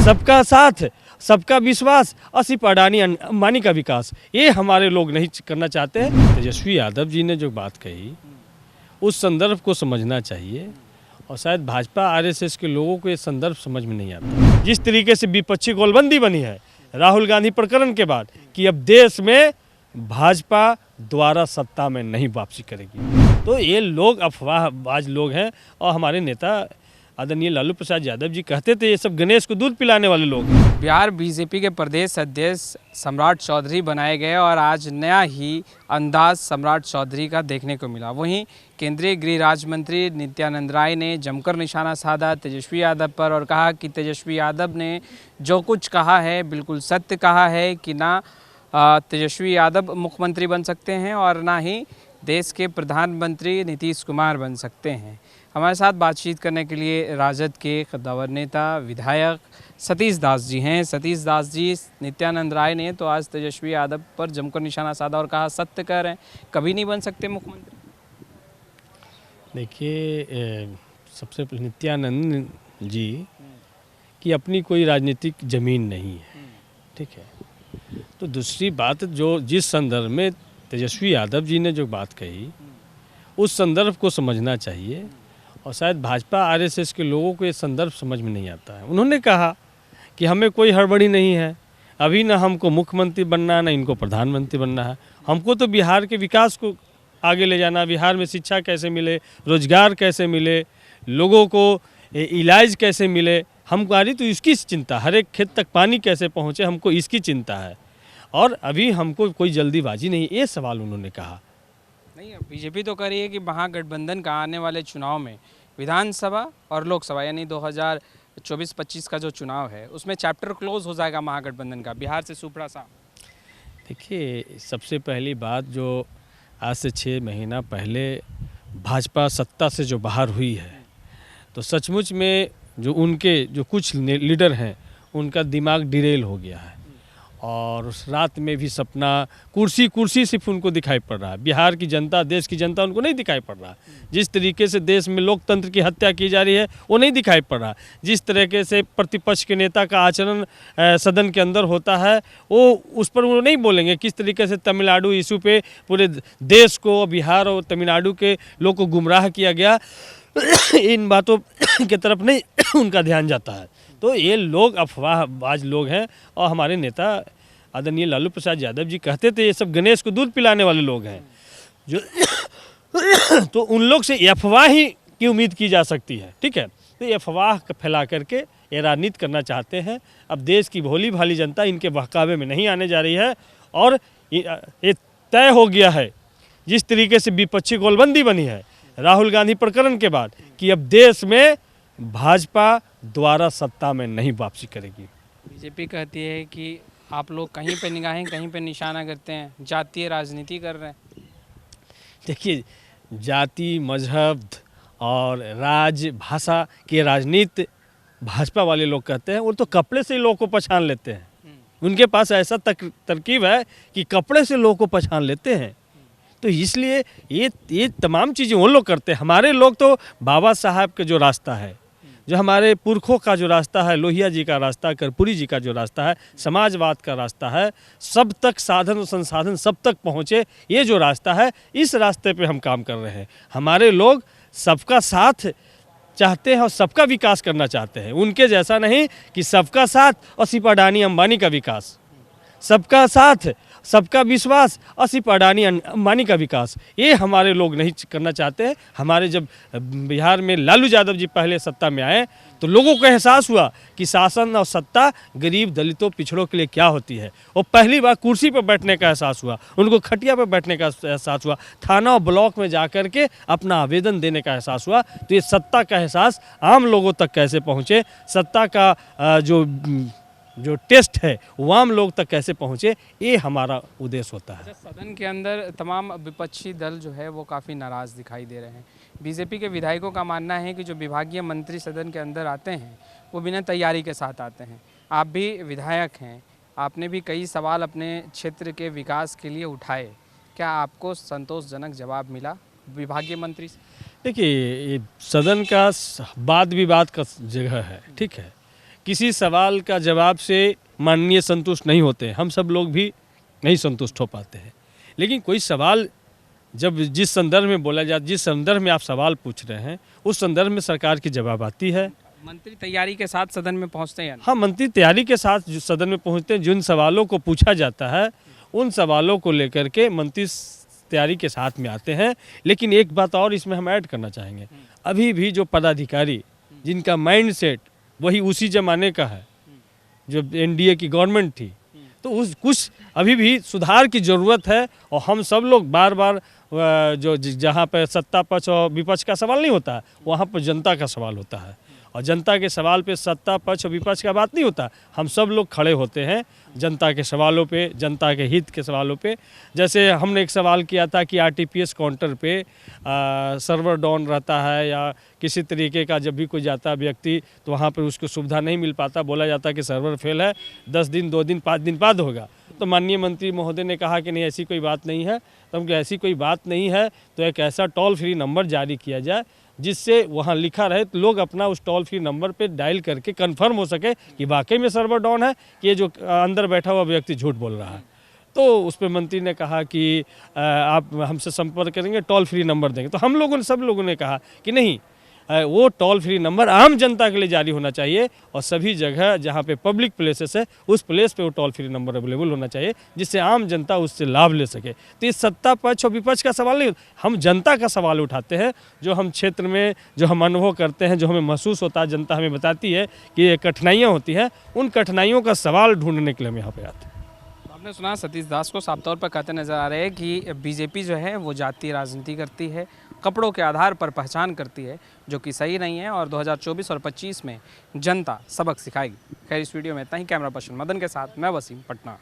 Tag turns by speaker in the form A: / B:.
A: सबका साथ, सबका विश्वास और सिर्फ अडानी अंबानी का विकास, ये हमारे लोग नहीं करना चाहते हैं। तेजस्वी यादव जी ने जो बात कही उस संदर्भ को समझना चाहिए और शायद भाजपा आरएसएस के लोगों को ये संदर्भ समझ में नहीं आता। जिस तरीके से विपक्षी गोलबंदी बनी है राहुल गांधी प्रकरण के बाद कि अब देश में भाजपा द्वारा सत्ता में नहीं वापसी करेगी, तो ये लोग अफवाहबाज लोग हैं। और हमारे नेता आदरणीय लालू प्रसाद यादव जी कहते थे ये सब गणेश को दूध पिलाने वाले लोग हैं।
B: बिहार बीजेपी के प्रदेश अध्यक्ष सम्राट चौधरी बनाए गए और आज नया ही अंदाज सम्राट चौधरी का देखने को मिला। वहीं केंद्रीय गृह राज्य मंत्री नित्यानंद राय ने जमकर निशाना साधा तेजस्वी यादव पर और कहा कि तेजस्वी यादव ने जो कुछ कहा है बिल्कुल सत्य कहा है कि ना तेजस्वी यादव मुख्यमंत्री बन सकते हैं और ना ही देश के प्रधानमंत्री नीतीश कुमार बन सकते हैं। हमारे साथ बातचीत करने के लिए राजद के कद्दावर नेता विधायक सतीश दास जी हैं। सतीश दास जी, नित्यानंद राय ने तो आज तेजस्वी यादव पर जमकर निशाना साधा और कहा सत्य कह रहे हैं, कभी नहीं बन सकते मुख्यमंत्री।
A: देखिए, सबसे पहले नित्यानंद जी की अपनी कोई राजनीतिक जमीन नहीं है, ठीक है। तो दूसरी बात, जो जिस संदर्भ में तेजस्वी यादव जी ने जो बात कही उस संदर्भ को समझना चाहिए और शायद भाजपा आरएसएस के लोगों को ये संदर्भ समझ में नहीं आता है। उन्होंने कहा कि हमें कोई हड़बड़ी नहीं है, अभी ना हमको मुख्यमंत्री बनना है ना इनको प्रधानमंत्री बनना है, हमको तो बिहार के विकास को आगे ले जाना, बिहार में शिक्षा कैसे मिले, रोजगार कैसे मिले, लोगों को इलाज कैसे मिले, हमारी तो इसकी चिंता, हर एक खेत तक पानी कैसे पहुँचे, हमको इसकी चिंता है और अभी हमको कोई जल्दीबाजी नहीं, ये सवाल उन्होंने कहा।
B: नहीं, बीजेपी तो कह रही है कि महागठबंधन का आने वाले चुनाव में विधानसभा और लोकसभा यानी 2024-25 का जो चुनाव है उसमें चैप्टर क्लोज हो जाएगा महागठबंधन का, बिहार से सुपड़ा सा।
A: देखिए, सबसे पहली बात, जो आज से 6 महीना पहले भाजपा सत्ता से जो बाहर हुई है तो सचमुच में जो उनके जो कुछ लीडर हैं उनका दिमाग डिरेल हो गया है और उस रात में भी सपना कुर्सी सिर्फ उनको दिखाई पड़ रहा है। बिहार की जनता, देश की जनता उनको नहीं दिखाई पड़ रहा। जिस तरीके से देश में लोकतंत्र की हत्या की जा रही है वो नहीं दिखाई पड़ रहा। जिस तरीके से प्रतिपक्ष के नेता का आचरण सदन के अंदर होता है वो उस पर वो नहीं बोलेंगे। किस तरीके से तमिलनाडु इशू पे पूरे देश को, बिहार और तमिलनाडु के लोग को गुमराह किया गया, इन बातों की तरफ नहीं उनका ध्यान जाता है। तो ये लोग अफवाहबाज लोग हैं और हमारे नेता आदरणीय लालू प्रसाद यादव जी कहते थे ये सब गणेश को दूध पिलाने वाले लोग हैं जो तो उन लोग से अफवाह ही की उम्मीद की जा सकती है, ठीक है। तो ये अफवाह फैला करके ये राजनीति करना चाहते हैं। अब देश की भोली भाली जनता इनके बहकावे में नहीं आने जा रही है और ये तय हो गया है जिस तरीके से विपक्षी गोलबंदी बनी है राहुल गांधी प्रकरण के बाद कि अब देश में भाजपा द्वारा सत्ता में नहीं वापसी करेगी।
B: बीजेपी कहती है कि आप लोग कहीं पे निगाहें कहीं पे निशाना करते हैं, जातीय राजनीति कर रहे हैं।
A: देखिए, जाति, मजहब और भाषा की राजनीति भाजपा वाले लोग कहते हैं, वो तो कपड़े से लोगों को पहचान लेते हैं। उनके पास ऐसा तरकीब है कि कपड़े से लोगों को पहचान लेते हैं। तो इसलिए ये तमाम चीज़ें वो लोग करते हैं। हमारे लोग तो बाबा साहब के जो रास्ता है, जो हमारे पुरखों का जो रास्ता है, लोहिया जी का रास्ता, कर्पूरी जी का जो रास्ता है, समाजवाद का रास्ता है, सब तक साधन और संसाधन सब तक पहुँचे, ये जो रास्ता है, इस रास्ते पे हम काम कर रहे हैं। हमारे लोग सबका साथ चाहते हैं और सबका विकास करना चाहते हैं। उनके जैसा नहीं कि सबका साथ और सिर्फ अडानी अंबानी का विकास, सबका साथ, सबका विश्वास और सिर्फ अडानी अंबानी का विकास, ये हमारे लोग नहीं करना चाहते हैं। हमारे जब बिहार में लालू यादव जी पहले सत्ता में आए तो लोगों को एहसास हुआ कि शासन और सत्ता गरीब, दलितों, पिछड़ों के लिए क्या होती है। और पहली बार कुर्सी पर बैठने का एहसास हुआ, उनको खटिया पर बैठने का एहसास हुआ, थाना और ब्लॉक में जा कर के अपना आवेदन देने का एहसास हुआ। तो ये सत्ता का एहसास आम लोगों तक कैसे पहुँचे, सत्ता का जो टेस्ट है वो आम लोग तक कैसे पहुँचे, ये हमारा उद्देश्य होता है।
B: सदन के अंदर तमाम विपक्षी दल जो है वो काफ़ी नाराज़ दिखाई दे रहे हैं। बीजेपी के विधायकों का मानना है कि जो विभागीय मंत्री सदन के अंदर आते हैं वो बिना तैयारी के साथ आते हैं। आप भी विधायक हैं, आपने भी कई सवाल अपने क्षेत्र के विकास के लिए उठाए, क्या आपको संतोषजनक जवाब मिला विभागीय मंत्री से?
A: देखिए, ये सदन का वाद विवाद का जगह है, ठीक है। किसी सवाल का जवाब से माननीय संतुष्ट नहीं होते, हम सब लोग भी नहीं संतुष्ट हो पाते हैं। लेकिन कोई सवाल जब जिस संदर्भ में बोला जाए, जिस संदर्भ में आप सवाल पूछ रहे हैं, उस संदर्भ में सरकार की जवाब आती है।
B: मंत्री तैयारी के साथ सदन में पहुंचते हैं?
A: हाँ, मंत्री तैयारी के साथ जो सदन में पहुंचते हैं, जिन सवालों को पूछा जाता है उन सवालों को लेकर के मंत्री तैयारी के साथ में आते हैं। लेकिन एक बात और इसमें हम ऐड करना चाहेंगे, अभी भी जो पदाधिकारी जिनका माइंड सेट वही उसी जमाने का है जो एनडीए की गवर्नमेंट थी, तो उस कुछ अभी भी सुधार की ज़रूरत है। और हम सब लोग बार बार जो जहाँ पर सत्ता पक्ष और विपक्ष का सवाल नहीं होता, वहाँ पर जनता का सवाल होता है। और जनता के सवाल पे सत्ता पक्ष और विपक्ष का बात नहीं होता, हम सब लोग खड़े होते हैं जनता के सवालों पे, जनता के हित के सवालों पे। जैसे हमने एक सवाल किया था कि आरटीपीएस काउंटर पे सर्वर डाउन रहता है या किसी तरीके का जब भी कोई जाता है व्यक्ति तो वहाँ पर उसको सुविधा नहीं मिल पाता, बोला जाता है कि सर्वर फेल है, 10 दिन 2 दिन 5 दिन बाद होगा। तो माननीय मंत्री महोदय ने कहा कि नहीं, ऐसी कोई बात नहीं है। तो हम ऐसी कोई बात नहीं है तो एक ऐसा टोल फ्री नंबर जारी किया जाए जिससे वहाँ लिखा रहे तो लोग अपना उस टोल फ्री नंबर पे डायल करके कंफर्म हो सके कि वाकई में सर्वर डाउन है कि ये जो अंदर बैठा हुआ व्यक्ति झूठ बोल रहा है। तो उस पर मंत्री ने कहा कि आप हमसे संपर्क करेंगे, टोल फ्री नंबर देंगे। तो हम लोगों ने, सब लोगों ने कहा कि नहीं, वो टोल फ्री नंबर आम जनता के लिए जारी होना चाहिए और सभी जगह जहाँ पे पब्लिक प्लेसेस है उस प्लेस पे वो टोल फ्री नंबर अवेलेबल होना चाहिए जिससे आम जनता उससे लाभ ले सके। तो इस सत्ता पक्ष और विपक्ष का सवाल नहीं, हम जनता का सवाल उठाते हैं। जो हम क्षेत्र में जो हम अनुभव करते हैं, जो हमें महसूस होता है, जनता हमें बताती है कि ये कठिनाइयाँ होती हैं, उन कठिनाइयों का सवाल ढूंढने के लिए हम यहाँ पर आते हैं।
B: आपने सुना सतीश दास को साफ तौर पर कहते नजर आ रहे हैं कि बीजेपी जो है वो जातीय राजनीति करती है, कपड़ों के आधार पर पहचान करती है, जो कि सही नहीं है और 2024 और 25 में जनता सबक सिखाएगी। खैर, इस वीडियो में इतना ही। कैमरा पर्सन मदन के साथ मैं वसीम, पटना।